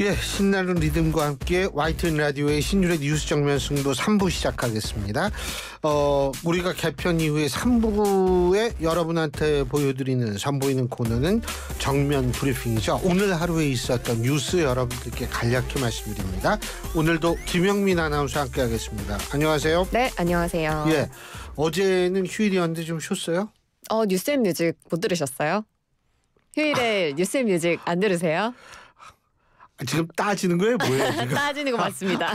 예, 신나는 리듬과 함께 YTN 라디오의 신율의 뉴스 정면 승부 3부 시작하겠습니다. 우리가 개편 이후에 3부에 여러분한테 보여드리는 선보이는 코너는 정면 브리핑이죠. 오늘 하루에 있었던 뉴스 여러분들께 간략히 말씀드립니다. 오늘도 김영민 아나운서와 함께 하겠습니다. 안녕하세요. 네, 안녕하세요. 예, 어제는 휴일이었는데 좀 쉬었어요? 뉴스앤뮤직 못 들으셨어요? 휴일에 뉴스앤뮤직 안 들으세요? 지금 따지는 거예요? 뭐예요? 지금? 따지는 거 맞습니다.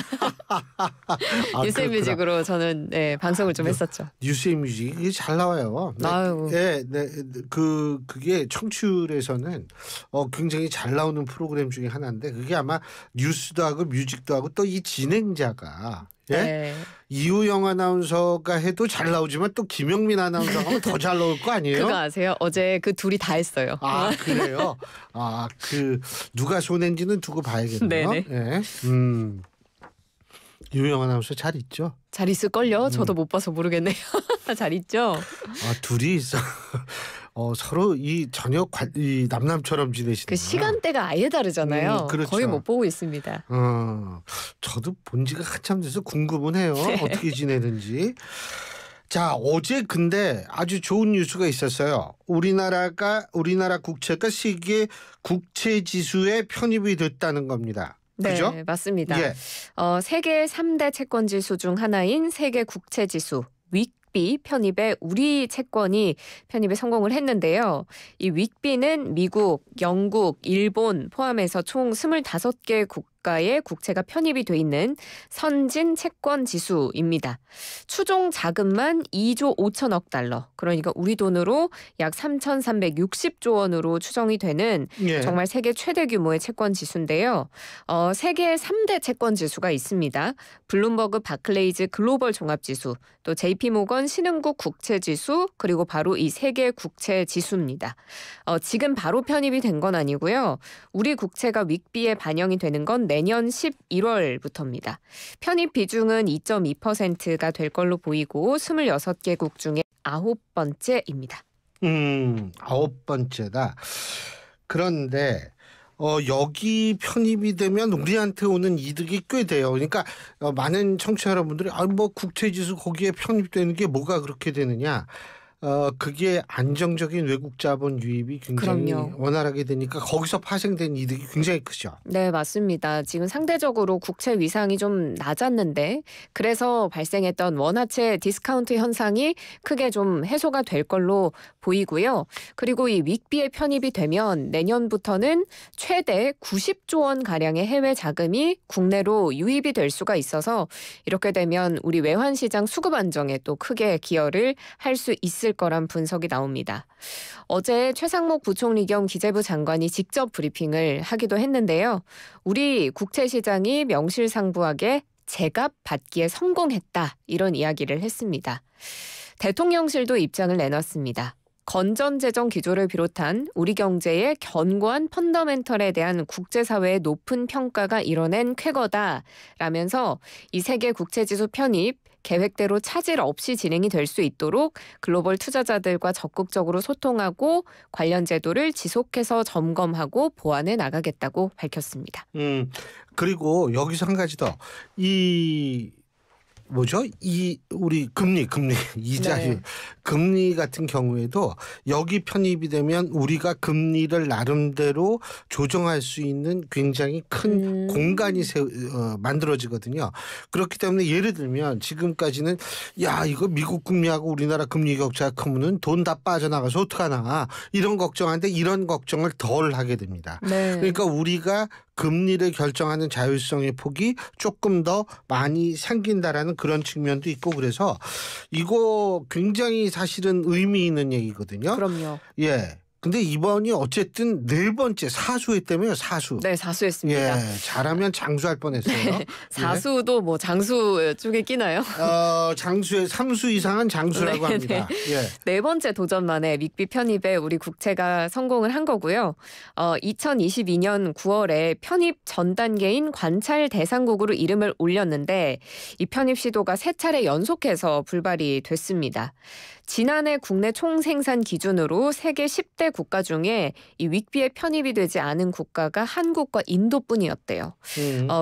뉴스앤뮤직으로 저는 방송을 좀 했었죠. 뉴스앤뮤직이 잘 나와요. 아유. 네, 그게 청취율에서는 굉장히 잘 나오는 프로그램 중에 하나인데 그게 아마 뉴스도 하고 뮤직도 하고 또 이 진행자가 네. 이우영 아나운서가 해도 잘 나오지만 또 김영민 아나운서가 하면 더 잘 나올 거 아니에요? 그거 아세요? 어제 그 둘이 다 했어요. 아, 그래요? 누가 손해인지는 두고 봐야겠네요. 네네. 네. 이우영 아나운서 잘 있죠? 잘 있을걸요? 저도 못 봐서 모르겠네요. 잘 있죠? 둘이 있어. 서로 이 저녁 이 남남처럼 지내시는 그 시간대가 아예 다르잖아요. 그렇죠. 거의 못 보고 있습니다. 저도 본 지가 한참 돼서 궁금은 해요. 네. 어떻게 지내는지. 자, 어제 근데 아주 좋은 뉴스가 있었어요. 우리나라 국채가 세계 국채 지수에 편입이 됐다는 겁니다. 그죠? 네, 맞습니다. 예. 세계 3대 채권 지수 중 하나인 세계 국채 지수 윅비 편입에 우리 채권이 편입에 성공을 했는데요. 이 윅비는 미국, 영국, 일본 포함해서 총 25개 국가의 국채가 편입이 돼 있는 선진 채권 지수입니다. 추종 자금만 2조 5천억 달러, 그러니까 우리 돈으로 약 3,360조 원으로 추정이 되는 예. 정말 세계 최대 규모의 채권 지수인데요. 세계 3대 채권 지수가 있습니다. 블룸버그 바클레이즈 글로벌 종합지수, 또 JP모건 신흥국 국채지수, 그리고 바로 이 세계 국채지수입니다. 지금 바로 편입이 된 건 아니고요. 우리 국채가 윅비에 반영이 되는 건 내년 11월부터입니다. 편입 비중은 2.2%가 될 걸로 보이고 26개국 중에 9번째입니다. 9번째다. 그런데 여기 편입이 되면 우리한테 오는 이득이 꽤 돼요. 그러니까 많은 청취자 여러분들이 국채지수 거기에 편입되는 게 뭐가 그렇게 되느냐. 그게 안정적인 외국 자본 유입이 굉장히 그럼요. 원활하게 되니까 거기서 파생된 이득이 굉장히 크죠. 네, 맞습니다. 지금 상대적으로 국채 위상이 좀 낮았는데 그래서 발생했던 원화채 디스카운트 현상이 크게 좀 해소가 될 걸로 보이고요. 그리고 이 윅비에 편입이 되면 내년부터는 최대 90조 원 가량의 해외 자금이 국내로 유입이 될 수가 있어서 이렇게 되면 우리 외환 시장 수급 안정에 또 크게 기여를 할 수 있을 거란 분석이 나옵니다. 어제 최상목 부총리 겸 기재부 장관이 직접 브리핑을 하기도 했는데요. 우리 국채 시장이 명실상부하게 제값 받기에 성공했다, 이런 이야기를 했습니다. 대통령실도 입장을 내놨습니다. 건전재정 기조를 비롯한 우리 경제의 견고한 펀더멘털에 대한 국제사회의 높은 평가가 이뤄낸 쾌거다라면서 이 세계 국채지수 편입 계획대로 차질 없이 진행이 될 수 있도록 글로벌 투자자들과 적극적으로 소통하고 관련 제도를 지속해서 점검하고 보완해 나가겠다고 밝혔습니다. 그리고 여기서 한 가지 더. 우리 금리 이자율, 네. 금리 같은 경우에도 여기 편입이 되면 우리가 금리를 나름대로 조정할 수 있는 굉장히 큰 공간이 만들어지거든요. 그렇기 때문에 예를 들면 지금까지는 이거 미국 금리하고 우리나라 금리 격차가 크면은 돈 다 빠져나가서 어떡하나 이런 걱정하는데 이런 걱정을 덜 하게 됩니다. 네. 그러니까 우리가 금리를 결정하는 자율성의 폭이 조금 더 많이 생긴다라는 그런 측면도 있고 그래서 이거 굉장히 사실은 의미 있는 얘기거든요. 그럼요. 예. 근데 이번이 어쨌든 4번째 사수했다며요. 사수. 네, 사수했습니다. 예, 잘하면 장수할 뻔했어요. 네, 사수도 뭐 장수 쪽에 끼나요? 장수의 3수 이상은 장수라고 네, 합니다. 예. 네 번째 도전 만에 윅비 편입에 우리 국채가 성공을 한 거고요. 2022년 9월에 편입 전 단계인 관찰 대상국으로 이름을 올렸는데 이 편입 시도가 3차례 연속해서 불발이 됐습니다. 지난해 국내 총생산 기준으로 세계 10대 국가 중에 이 윅비에 편입이 되지 않은 국가가 한국과 인도뿐이었대요.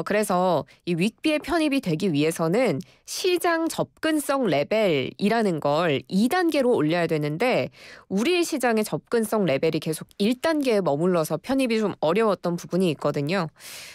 그래서 이 윅비에 편입이 되기 위해서는 시장 접근성 레벨이라는 걸 2단계로 올려야 되는데 우리 시장의 접근성 레벨이 계속 1단계에 머물러서 편입이 좀 어려웠던 부분이 있거든요.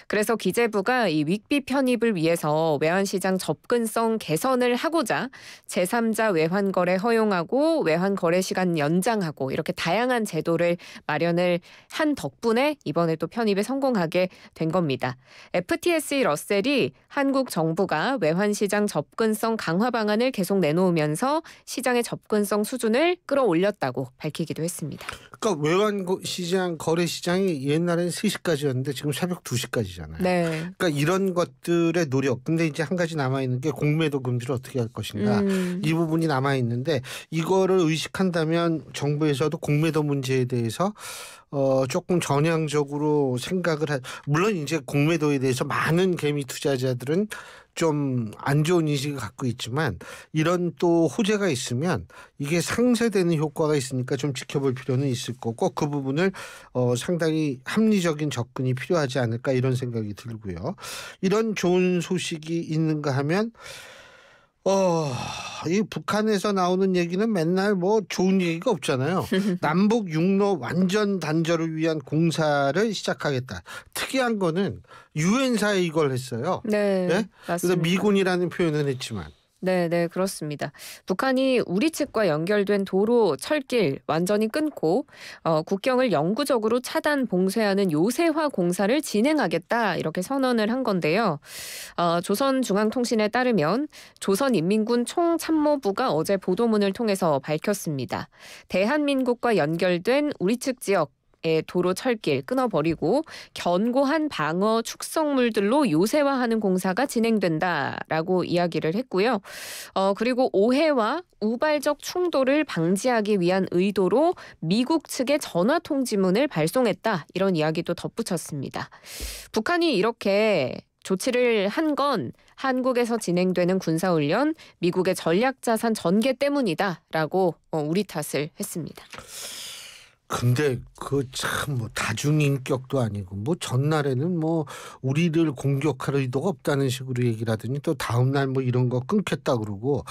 그래서 기재부가 이 윅비 편입을 위해서 외환시장 접근성 개선을 하고자 제3자 외환거래 허용하고 외환거래 시간 연장하고 이렇게 다양한 제도를 마련을 한 덕분에 이번에 또 편입에 성공하게 된 겁니다. FTSE 러셀이 한국 정부가 외환시장 접근성 강화 방안을 계속 내놓으면서 시장의 접근성 수준을 끌어올렸다고 밝히기도 했습니다. 그러니까 외환시장 거래시장이 옛날에는 3시까지였는데 지금 새벽 2시까지잖아요. 네. 그러니까 이런 것들의 노력. 근데 이제 한 가지 남아있는 게 공매도 금지를 어떻게 할 것인가. 이 부분이 남아있는데 이거를 의식한다면 정부에서도 공매도 문제에 대해서 조금 전향적으로 생각을 물론 이제 공매도에 대해서 많은 개미 투자자들은 좀 안 좋은 인식을 갖고 있지만 이런 또 호재가 있으면 이게 상쇄되는 효과가 있으니까 좀 지켜볼 필요는 있을 거고 그 부분을 상당히 합리적인 접근이 필요하지 않을까 이런 생각이 들고요. 이런 좋은 소식이 있는가 하면 이 북한에서 나오는 얘기는 맨날 뭐 좋은 얘기가 없잖아요. 남북 육로 완전 단절을 위한 공사를 시작하겠다. 특이한 거는 유엔사에 이걸 했어요. 네, 네? 맞습니다. 미군이라는 표현은 했지만. 네, 그렇습니다. 북한이 우리 측과 연결된 도로, 철길 완전히 끊고 국경을 영구적으로 차단 봉쇄하는 요새화 공사를 진행하겠다 이렇게 선언을 한 건데요. 조선중앙통신에 따르면 조선인민군 총참모부가 어제 보도문을 통해서 밝혔습니다. 대한민국과 연결된 우리 측 지역 도로 철길 끊어버리고 견고한 방어 축성물들로 요새화하는 공사가 진행된다라고 이야기를 했고요. 그리고 오해와 우발적 충돌을 방지하기 위한 의도로 미국 측에 전화 통지문을 발송했다 이런 이야기도 덧붙였습니다. 북한이 이렇게 조치를 한 건 한국에서 진행되는 군사훈련, 미국의 전략자산 전개 때문이다라고 우리 탓을 했습니다. 근데 그 참 뭐 다중인격도 아니고 뭐 전날에는 뭐 우리를 공격할 의도가 없다는 식으로 얘기를 하더니 또 다음 날 뭐 이런 거 끊겠다 그러고.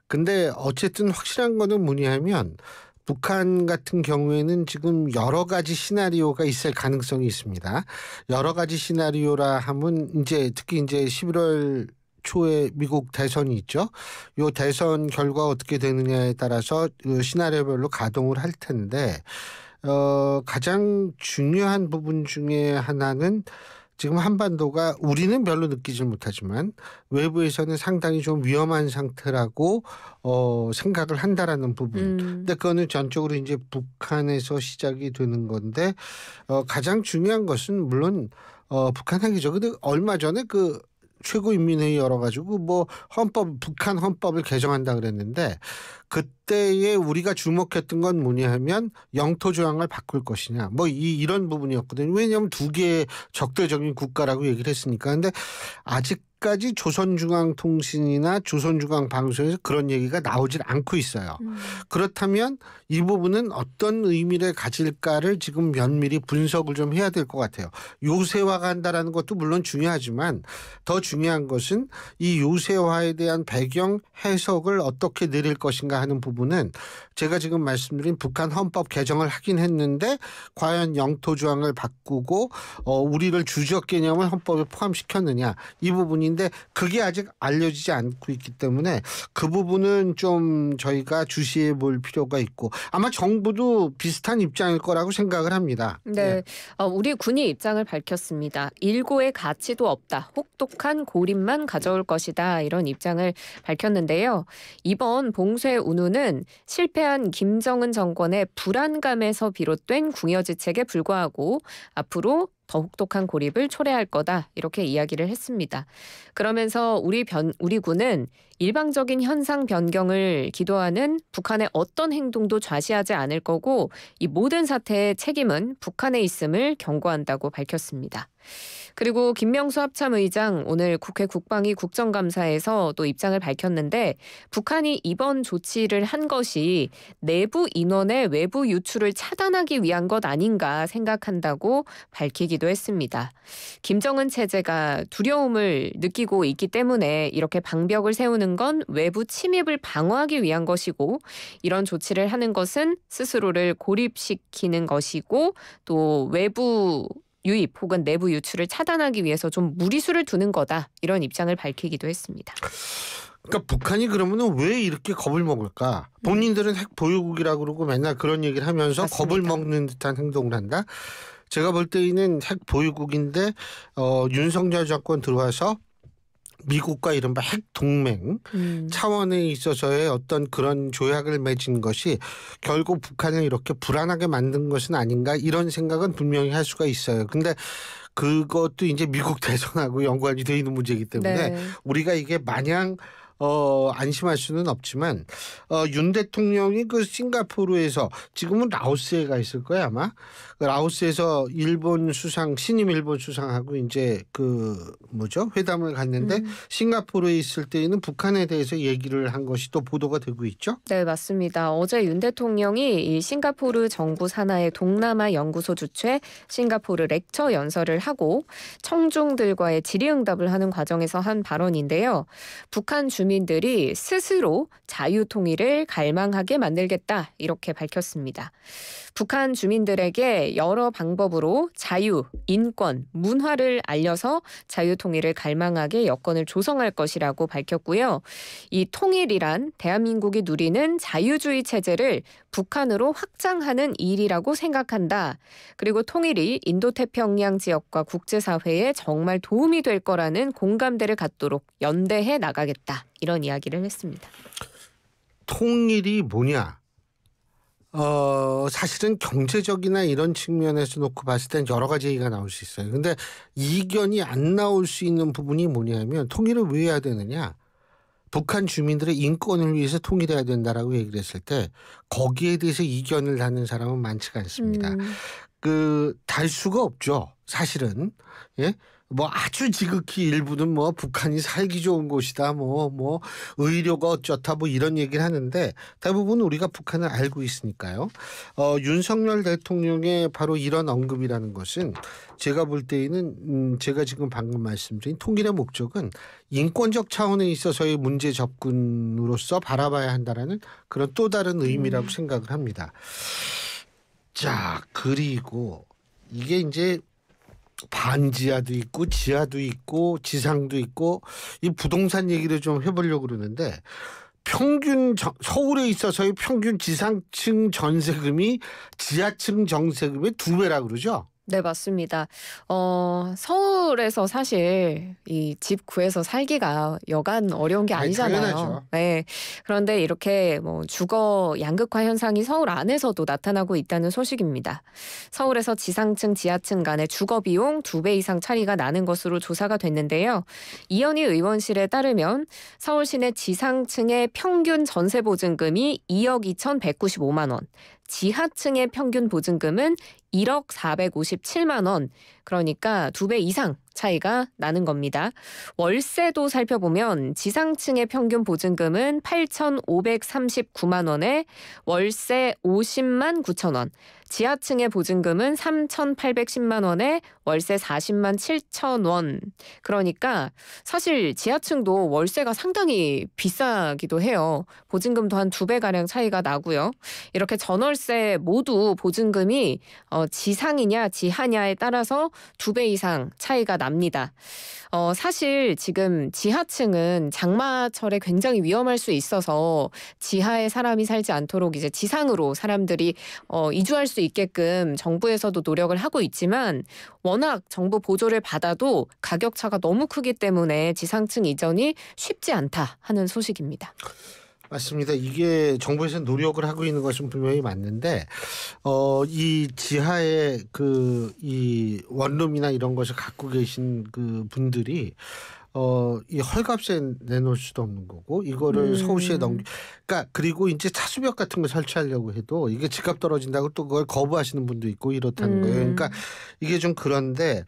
근데 어쨌든 확실한 거는 뭐냐면 북한 같은 경우에는 지금 여러 가지 시나리오가 있을 가능성이 있습니다. 여러 가지 시나리오라 하면 이제 특히 이제 11월 초에 미국 대선이 있죠. 요 대선 결과가 어떻게 되느냐에 따라서 시나리오별로 가동을 할 텐데 가장 중요한 부분 중에 하나는 지금 한반도가 우리는 별로 느끼지 못하지만 외부에서는 상당히 좀 위험한 상태라고 생각을 한다라는 부분. 근데 그거는 전적으로 이제 북한에서 시작이 되는 건데 가장 중요한 것은 물론 북한 핵이죠. 근데 얼마 전에 그 최고인민회의 열어가지고 뭐 북한 헌법을 개정한다 그랬는데 그때에 우리가 주목했던 건 뭐냐 하면 영토 조항을 바꿀 것이냐 뭐 이런 부분이었거든요. 왜냐하면 두 개의 적대적인 국가라고 얘기를 했으니까. 근데 아직까지 조선중앙통신이나 조선중앙방송에서 그런 얘기가 나오질 않고 있어요. 그렇다면 이 부분은 어떤 의미를 가질까를 지금 면밀히 분석을 좀 해야 될 것 같아요. 요새화가 한다라는 것도 물론 중요하지만 더 중요한 것은 이 요새화에 대한 배경 해석을 어떻게 내릴 것인가 하는 부분은 제가 지금 말씀드린 북한 헌법 개정을 하긴 했는데 과연 영토 조항을 바꾸고 우리를 주적 개념을 헌법에 포함시켰느냐 이 부분인데 그게 아직 알려지지 않고 있기 때문에 그 부분은 좀 저희가 주시해 볼 필요가 있고 아마 정부도 비슷한 입장일 거라고 생각을 합니다. 네, 우리 군이 입장을 밝혔습니다. 일고의 가치도 없다. 혹독한 고립만 가져올 것이다. 이런 입장을 밝혔는데요. 이번 봉쇄 운운은 실패한 김정은 정권의 불안감에서 비롯된 궁여지책에 불과하고 앞으로 더 혹독한 고립을 초래할 거다 이렇게 이야기를 했습니다. 그러면서 우리 군은 일방적인 현상 변경을 기도하는 북한의 어떤 행동도 좌시하지 않을 거고 이 모든 사태의 책임은 북한에 있음을 경고한다고 밝혔습니다. 그리고 김명수 합참의장 오늘 국회 국방위 국정감사에서 또 입장을 밝혔는데 북한이 이번 조치를 한 것이 내부 인원의 외부 유출을 차단하기 위한 것 아닌가 생각한다고 밝히기도 했습니다. 김정은 체제가 두려움을 느끼고 있기 때문에 이렇게 방벽을 세우는 건 외부 침입을 방어하기 위한 것이고 이런 조치를 하는 것은 스스로를 고립시키는 것이고 또 외부 유입 혹은 내부 유출을 차단하기 위해서 좀 무리수를 두는 거다. 이런 입장을 밝히기도 했습니다. 그러니까 북한이 그러면 왜 이렇게 겁을 먹을까? 본인들은 핵 보유국이라고 그러고 맨날 그런 얘기를 하면서 맞습니다. 겁을 먹는 듯한 행동을 한다. 제가 볼 때는 핵 보유국인데 윤석열 정권 들어와서 미국과 이른바 핵 동맹 차원에 있어서의 어떤 그런 조약을 맺은 것이 결국 북한을 이렇게 불안하게 만든 것은 아닌가 이런 생각은 분명히 할 수가 있어요. 근데 그것도 이제 미국 대선하고 연관이 돼 있는 문제이기 때문에 네. 우리가 이게 마냥 안심할 수는 없지만 윤 대통령이 그 싱가포르에서 지금은 라오스에 가 있을 거야 아마. 그 라오스에서 일본 수상 신임 일본 수상하고 이제 그 뭐죠 회담을 갔는데 싱가포르에 있을 때에는 북한에 대해서 얘기를 한 것이 또 보도가 되고 있죠. 네, 맞습니다. 어제 윤 대통령이 이 싱가포르 정부 산하의 동남아 연구소 주최 싱가포르 렉처 연설을 하고 청중들과의 질의응답을 하는 과정에서 한 발언인데요. 북한 주민들이 스스로 자유통일을 갈망하게 만들겠다 이렇게 밝혔습니다. 북한 주민들에게 여러 방법으로 자유, 인권, 문화를 알려서 자유통일을 갈망하게 여건을 조성할 것이라고 밝혔고요. 이 통일이란 대한민국이 누리는 자유주의 체제를 북한으로 확장하는 일이라고 생각한다. 그리고 통일이 인도태평양 지역과 국제사회에 정말 도움이 될 거라는 공감대를 갖도록 연대해 나가겠다. 이런 이야기를 했습니다. 통일이 뭐냐? 사실은 경제적이나 이런 측면에서 놓고 봤을 땐 여러 가지 얘기가 나올 수 있어요. 근데 이견이 안 나올 수 있는 부분이 뭐냐면 통일을 왜 해야 되느냐? 북한 주민들의 인권을 위해서 통일해야 된다라고 얘기를 했을 때 거기에 대해서 이견을 하는 사람은 많지가 않습니다. 달 수가 없죠. 사실은. 예? 뭐 아주 지극히 일부는 뭐 북한이 살기 좋은 곳이다 뭐 의료가 어쩌다 뭐 이런 얘기를 하는데 대부분 우리가 북한을 알고 있으니까요. 윤석열 대통령의 바로 이런 언급이라는 것은 제가 볼 때에는 제가 지금 방금 말씀드린 통일의 목적은 인권적 차원에 있어서의 문제 접근으로서 바라봐야 한다라는 그런 또 다른 의미라고 생각을 합니다. 자, 그리고 이게 이제 반지하도 있고 지하도 있고 지상도 있고 이 부동산 얘기를 좀 해보려고 그러는데 서울에 있어서의 평균 지상층 전세금이 지하층 전세금의 2배라 그러죠. 네, 맞습니다. 서울에서 사실 이 집 구해서 살기가 여간 어려운 게 아니잖아요. 당연하죠. 네. 그런데 이렇게 뭐 주거 양극화 현상이 서울 안에서도 나타나고 있다는 소식입니다. 서울에서 지상층, 지하층 간의 주거 비용 2배 이상 차이가 나는 것으로 조사가 됐는데요. 이현희 의원실에 따르면 서울 시내 지상층의 평균 전세 보증금이 2억 2,195만 원, 지하층의 평균 보증금은 1억 457만 원, 그러니까 2배 이상 차이가 나는 겁니다. 월세도 살펴보면 지상층의 평균 보증금은 8,539만 원에 월세 50만 9천 원, 지하층의 보증금은 3,810만 원에 월세 40만 7천 원. 그러니까 사실 지하층도 월세가 상당히 비싸기도 해요. 보증금도 한 2배가량 차이가 나고요. 이렇게 전월세 모두 보증금이 지상이냐 지하냐에 따라서 2배 이상 차이가 납니다. 사실 지금 지하층은 장마철에 굉장히 위험할 수 있어서 지하에 사람이 살지 않도록 이제 지상으로 사람들이 이주할 수 있게끔 정부에서도 노력을 하고 있지만 워낙 정부 보조를 받아도 가격 차가 너무 크기 때문에 지상층 이전이 쉽지 않다 하는 소식입니다. 맞습니다. 이게 정부에서 노력을 하고 있는 것은 분명히 맞는데 이 지하에 이 원룸이나 이런 것을 갖고 계신 그 분들이 이 헐값에 내놓을 수도 없는 거고 이거를 서울시에 그러니까 그리고 이제 차수벽 같은 거 설치하려고 해도 이게 집값 떨어진다고 또 그걸 거부하시는 분도 있고 이렇다는 거예요. 그러니까 이게 좀 그런데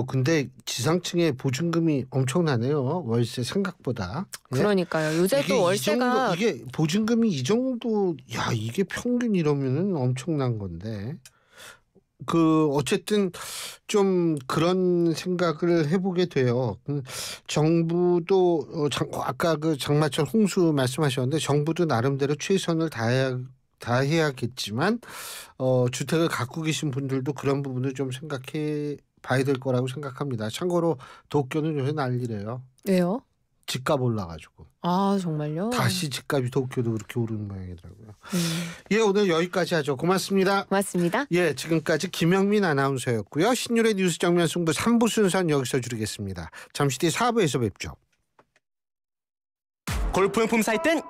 근데 지상층의 보증금이 엄청나네요. 월세 생각보다. 예? 그러니까요. 요새 이게 또 월세가 이게 보증금이 이 정도, 야, 이게 평균 이러면은 엄청난 건데. 어쨌든 좀 그런 생각을 해보게 돼요. 정부도 아까 그 장마철 홍수 말씀하셨는데 정부도 나름대로 최선을 다해야겠지만 주택을 갖고 계신 분들도 그런 부분을 좀 생각해 봐야 될 거라고 생각합니다. 참고로 도쿄는 요새 난리래요. 왜요? 집값 올라가지고. 아, 정말요? 다시 집값이 도쿄도 그렇게 오르는 모양이더라고요. 예, 오늘 여기까지 하죠. 고맙습니다. 고맙습니다. 예, 지금까지 김영민 아나운서였고요. 신율의 뉴스 정면 승부 3부 순서는 여기서 줄이겠습니다. 잠시 뒤 4부에서 뵙죠. 골프용품 살 땐